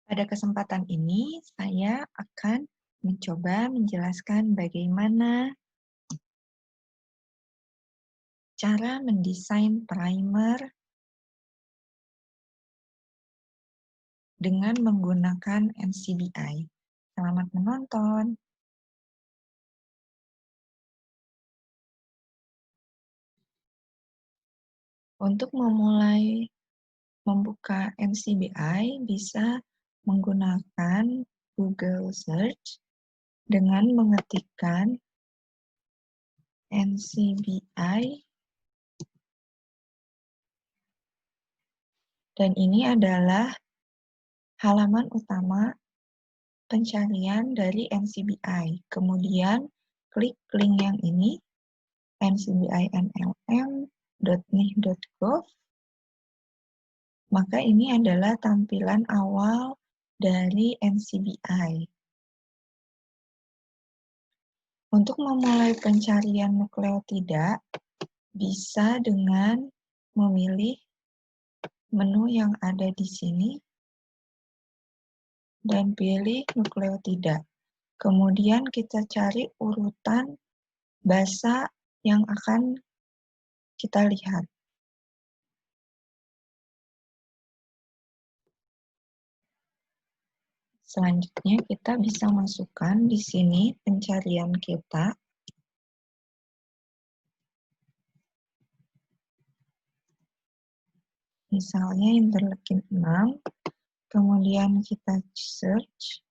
Pada kesempatan ini, saya akan mencoba menjelaskan bagaimana cara mendesain primer dengan menggunakan NCBI. Selamat menonton. Untuk memulai membuka NCBI, bisa menggunakan Google Search dengan mengetikkan NCBI, dan ini adalah halaman utama pencarian dari NCBI. Kemudian klik link yang ini, ncbinlm.nih.gov. Maka ini adalah tampilan awal dari NCBI. Untuk memulai pencarian nukleotida, bisa dengan memilih menu yang ada di sini dan pilih nukleotida. Kemudian kita cari urutan basa yang akan kita lihat. Selanjutnya kita bisa masukkan di sini pencarian kita. Misalnya interleukin 6, kemudian kita search.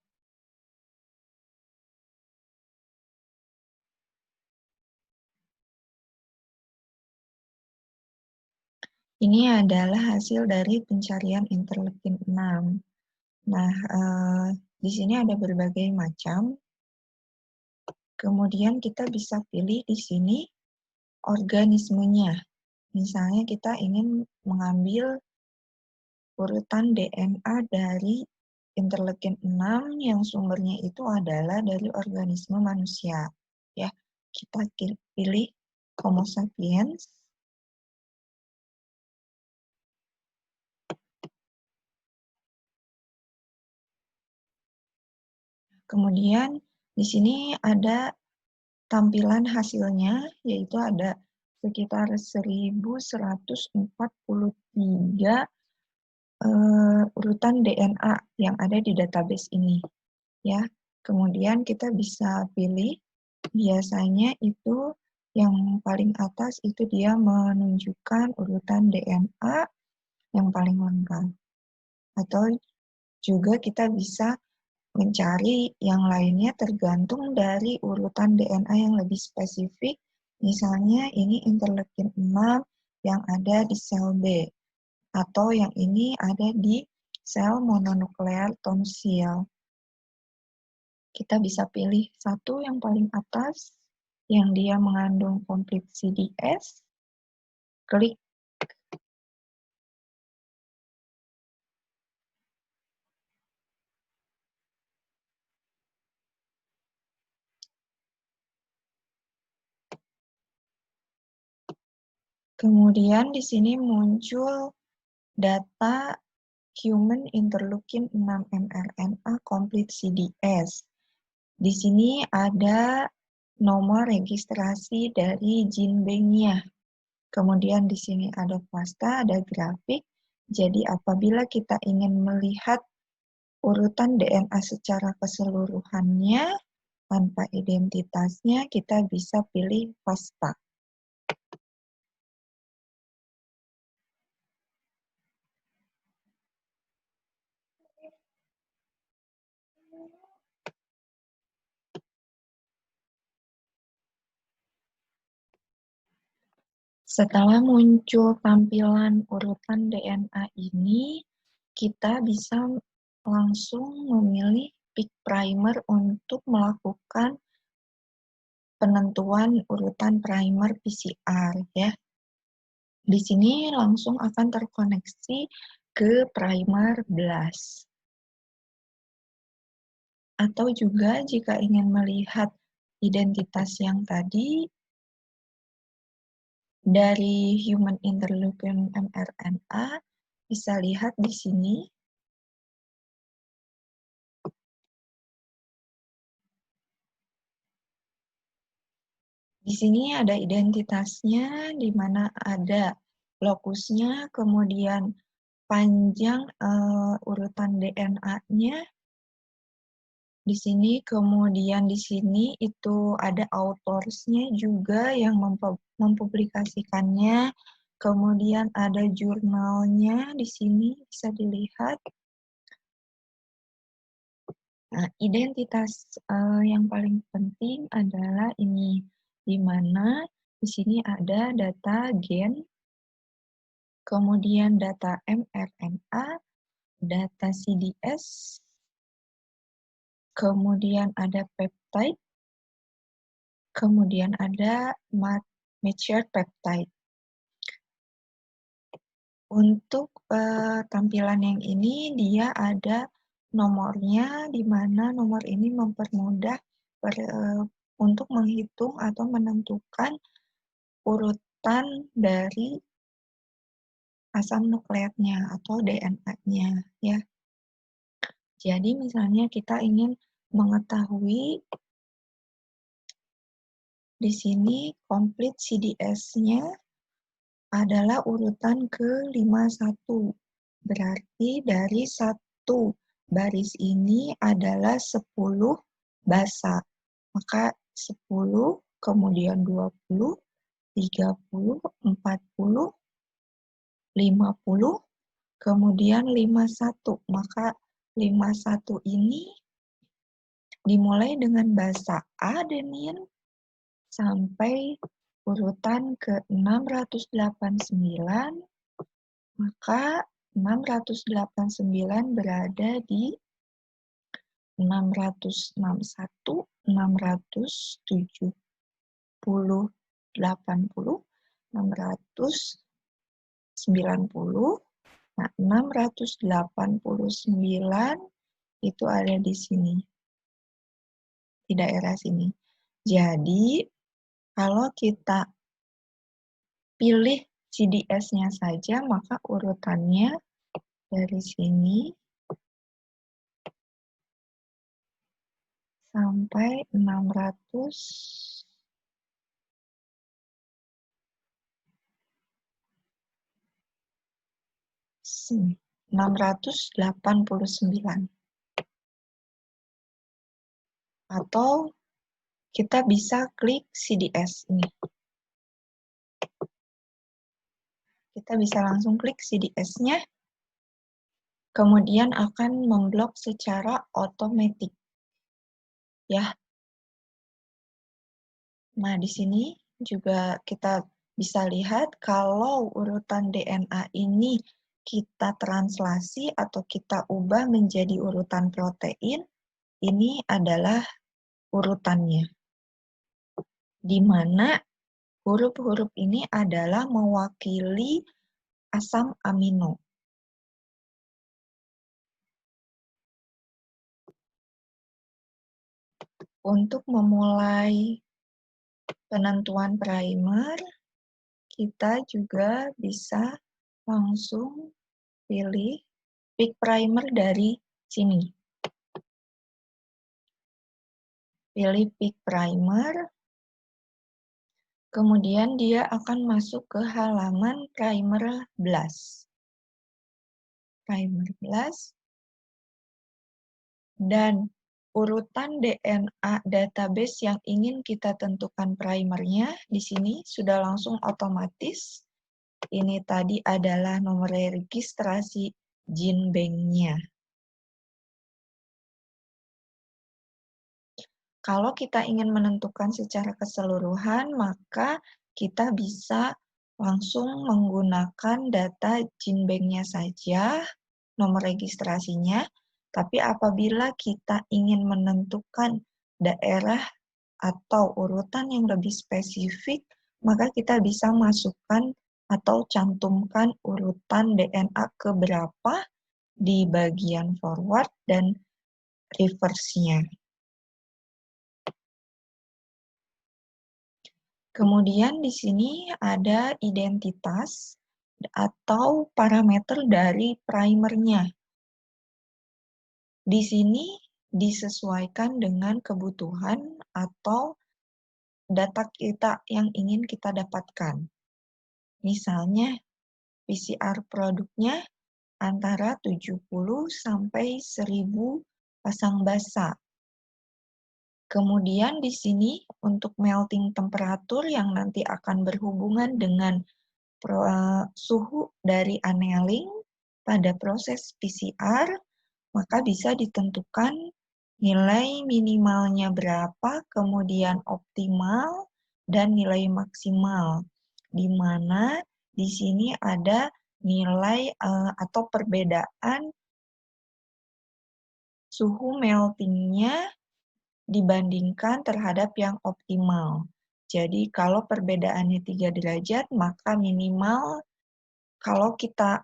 Ini adalah hasil dari pencarian interleukin 6. Nah, di sini ada berbagai macam. Kemudian kita bisa pilih di sini organismenya. Misalnya kita ingin mengambil urutan DNA dari interleukin 6 yang sumbernya itu adalah dari organisme manusia. Ya, kita pilih Homo sapiens. Kemudian di sini ada tampilan hasilnya, yaitu ada sekitar 1143 urutan DNA yang ada di database ini. Ya, kemudian kita bisa pilih, biasanya itu yang paling atas itu dia menunjukkan urutan DNA yang paling lengkap. Atau juga kita bisa mencari yang lainnya tergantung dari urutan DNA yang lebih spesifik. Misalnya ini interleukin 6 yang ada di sel B, atau yang ini ada di sel mononuklear tonsil. Kita bisa pilih satu yang paling atas, yang dia mengandung konflik CDS, klik. Kemudian di sini muncul data Human Interleukin 6 mRNA Complete CDS. Di sini ada nomor registrasi dari gene bank-nya. Kemudian di sini ada pasta, ada grafik. Jadi apabila kita ingin melihat urutan DNA secara keseluruhannya tanpa identitasnya, kita bisa pilih pasta. Setelah muncul tampilan urutan DNA ini, kita bisa langsung memilih pick primer untuk melakukan penentuan urutan primer PCR, ya. Di sini langsung akan terkoneksi ke primer BLAST. Atau juga jika ingin melihat identitas yang tadi dari human interleukin mRNA, bisa lihat di sini Di sini ada identitasnya, di mana ada lokusnya, kemudian panjang urutan DNA-nya. Di sini, kemudian di sini itu ada autors-nya juga yang mempublikasikannya. Kemudian ada jurnalnya di sini bisa dilihat. Nah, identitas yang paling penting adalah ini, di mana di sini ada data gen, kemudian data mRNA, data CDS, kemudian ada peptide, kemudian ada mature peptide. Untuk tampilan yang ini, dia ada nomornya, di mana nomor ini mempermudah untuk menghitung atau menentukan urutan dari asam nukleatnya atau DNA-nya, ya. Jadi misalnya kita ingin mengetahui di sini complete CDS-nya adalah urutan ke-51. Berarti dari satu baris ini adalah 10 basa. Maka 10, kemudian 20, 30, 40, 50, kemudian 51. Maka 51 ini dimulai dengan basa adenin sampai urutan ke-689, maka 689 berada di 661, 670, 80, 690. Nah, 689 itu ada di sini, di daerah sini. Jadi, kalau kita pilih CDS-nya saja, maka urutannya dari sini sampai 689. Atau kita bisa klik CDS ini. Kita bisa langsung klik CDS-nya, kemudian akan memblok secara otomatis. Ya. Nah, di sini juga kita bisa lihat kalau urutan DNA ini kita translasi atau kita ubah menjadi urutan protein, ini adalah urutannya. Di mana huruf-huruf ini adalah mewakili asam amino. Untuk memulai penentuan primer, kita juga bisa langsung pilih pick primer dari sini. Pilih pick primer, kemudian dia akan masuk ke halaman primer blast. Primer blast. Dan urutan DNA database yang ingin kita tentukan primernya di sini sudah langsung otomatis. Ini tadi adalah nomor registrasi GenBank-nya. Kalau kita ingin menentukan secara keseluruhan, maka kita bisa langsung menggunakan data GenBank-nya saja, nomor registrasinya. Tapi apabila kita ingin menentukan daerah atau urutan yang lebih spesifik, maka kita bisa masukkan atau cantumkan urutan DNA keberapa di bagian forward dan reverse-nya. Kemudian di sini ada identitas atau parameter dari primernya. Di sini disesuaikan dengan kebutuhan atau data kita yang ingin kita dapatkan. Misalnya PCR produknya antara 70 sampai 1000 pasang basa. Kemudian di sini untuk melting temperatur yang nanti akan berhubungan dengan suhu dari annealing pada proses PCR, maka bisa ditentukan nilai minimalnya berapa, kemudian optimal, dan nilai maksimal. Di mana di sini ada nilai atau perbedaan suhu meltingnya dibandingkan terhadap yang optimal. Jadi kalau perbedaannya 3 derajat, maka minimal kalau kita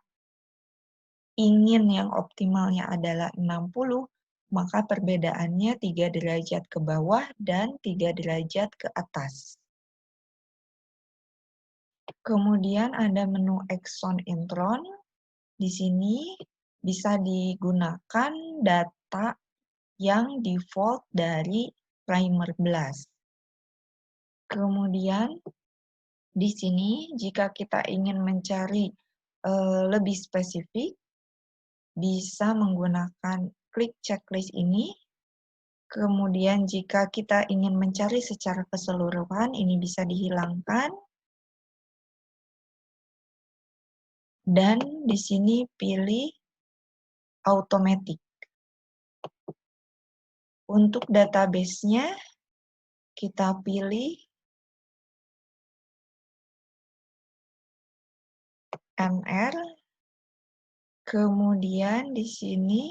ingin yang optimalnya adalah 60, maka perbedaannya 3 derajat ke bawah dan 3 derajat ke atas. Kemudian ada menu Exon Intron. Di sini bisa digunakan data yang default dari primer blast. Kemudian di sini jika kita ingin mencari lebih spesifik, bisa menggunakan klik checklist ini. Kemudian jika kita ingin mencari secara keseluruhan, ini bisa dihilangkan. Dan di sini pilih automatic. Untuk database-nya, kita pilih MR. Kemudian di sini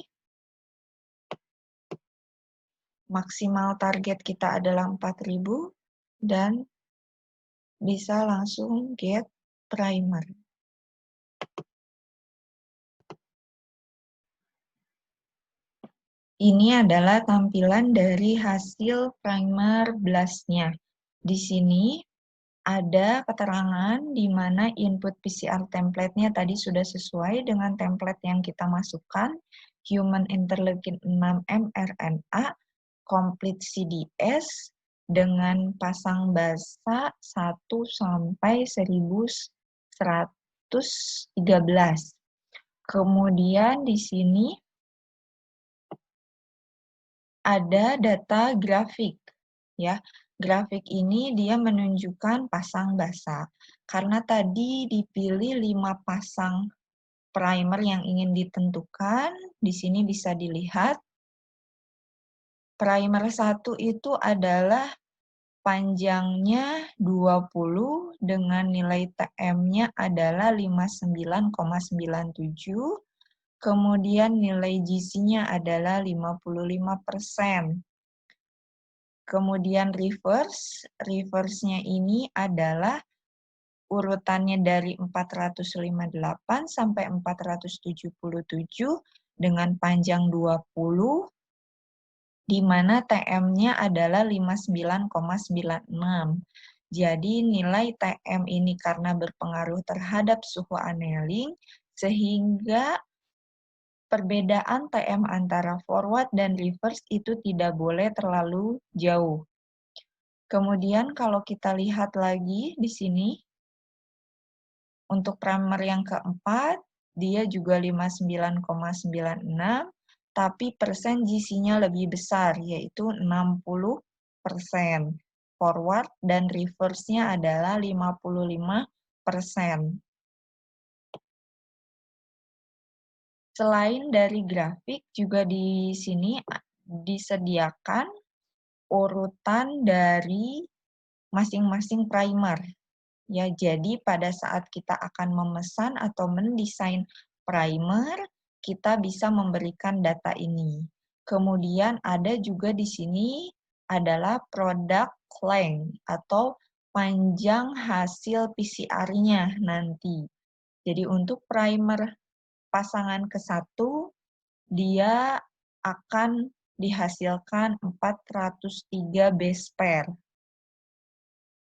maksimal target kita adalah 4000 dan bisa langsung get primer. Ini adalah tampilan dari hasil primer blast-nya. Di sini ada keterangan di mana input PCR template-nya tadi sudah sesuai dengan template yang kita masukkan, human interleukin 6 mRNA, complete CDS, dengan pasang basa 1 sampai 1113. Kemudian di sini ada data grafik, ya. Grafik ini dia menunjukkan pasang basa. Karena tadi dipilih 5 pasang primer yang ingin ditentukan, di sini bisa dilihat primer 1 itu adalah panjangnya 20 dengan nilai TM-nya adalah 59,97. Kemudian nilai GC-nya adalah 55%. Kemudian reverse-nya ini adalah urutannya dari 458 sampai 477 dengan panjang 20, di mana TM-nya adalah 59,96. Jadi nilai TM ini karena berpengaruh terhadap suhu annealing, sehingga perbedaan TM antara forward dan reverse itu tidak boleh terlalu jauh. Kemudian kalau kita lihat lagi di sini, untuk primer yang keempat, dia juga 59,96, tapi persen GC-nya lebih besar, yaitu 60%. Forward dan reverse-nya adalah 55%. Selain dari grafik, juga di sini disediakan urutan dari masing-masing primer. Ya, jadi pada saat kita akan memesan atau mendesain primer, kita bisa memberikan data ini. Kemudian ada juga di sini adalah product length atau panjang hasil PCR-nya nanti. Jadi untuk primer pasangan ke-1, dia akan dihasilkan 403 base pair.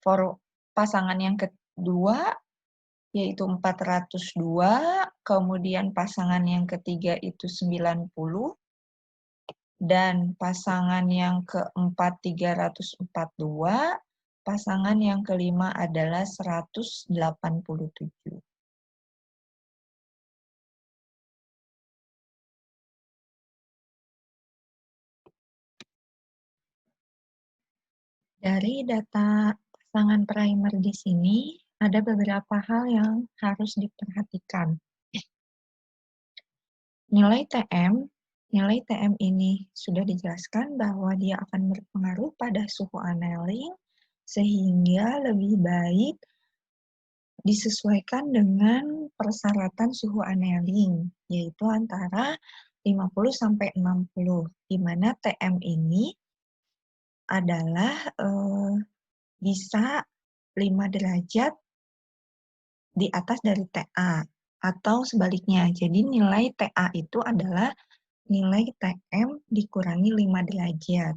For pasangan yang kedua, yaitu 402, kemudian pasangan yang ketiga itu 90, dan pasangan yang keempat 342, Pasangan yang kelima adalah 187. Dari data pasangan primer di sini, ada beberapa hal yang harus diperhatikan. Nilai TM ini sudah dijelaskan bahwa dia akan berpengaruh pada suhu annealing, sehingga lebih baik disesuaikan dengan persyaratan suhu annealing, yaitu antara 50 sampai 60, di mana TM ini adalah bisa 5 derajat di atas dari TA, atau sebaliknya. Jadi nilai TA itu adalah nilai TM dikurangi 5 derajat.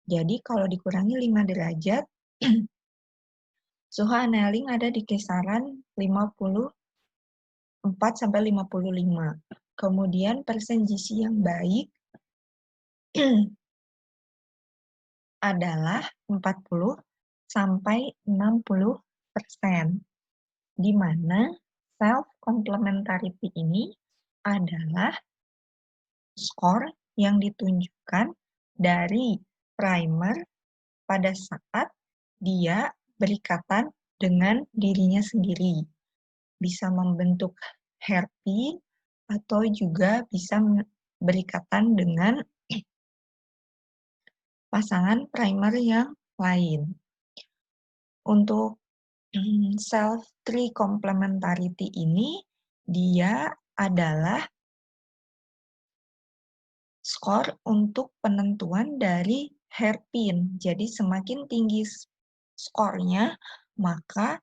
Jadi kalau dikurangi 5 derajat, suhu annealing ada di kisaran 54 sampai 55. Kemudian persen GC yang baik adalah 40 sampai 60%, di mana self complementarity ini adalah skor yang ditunjukkan dari primer pada saat dia berikatan dengan dirinya sendiri. Bisa membentuk hairpin atau juga bisa berikatan dengan pasangan primer yang lain. Untuk self-tree complementarity ini, dia adalah skor untuk penentuan dari hairpin. Jadi semakin tinggi skornya, maka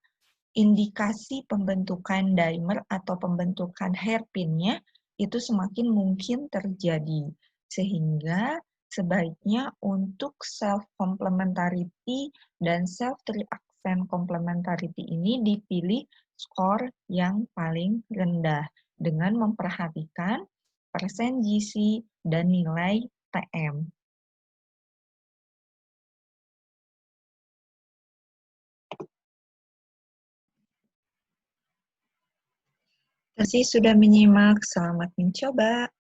indikasi pembentukan dimer atau pembentukan hairpinnya itu semakin mungkin terjadi. Sehingga sebaiknya untuk self-complementarity dan self-tree accent complementarity ini dipilih skor yang paling rendah dengan memperhatikan persen GC dan nilai TM. Terima kasih sudah menyimak, selamat mencoba.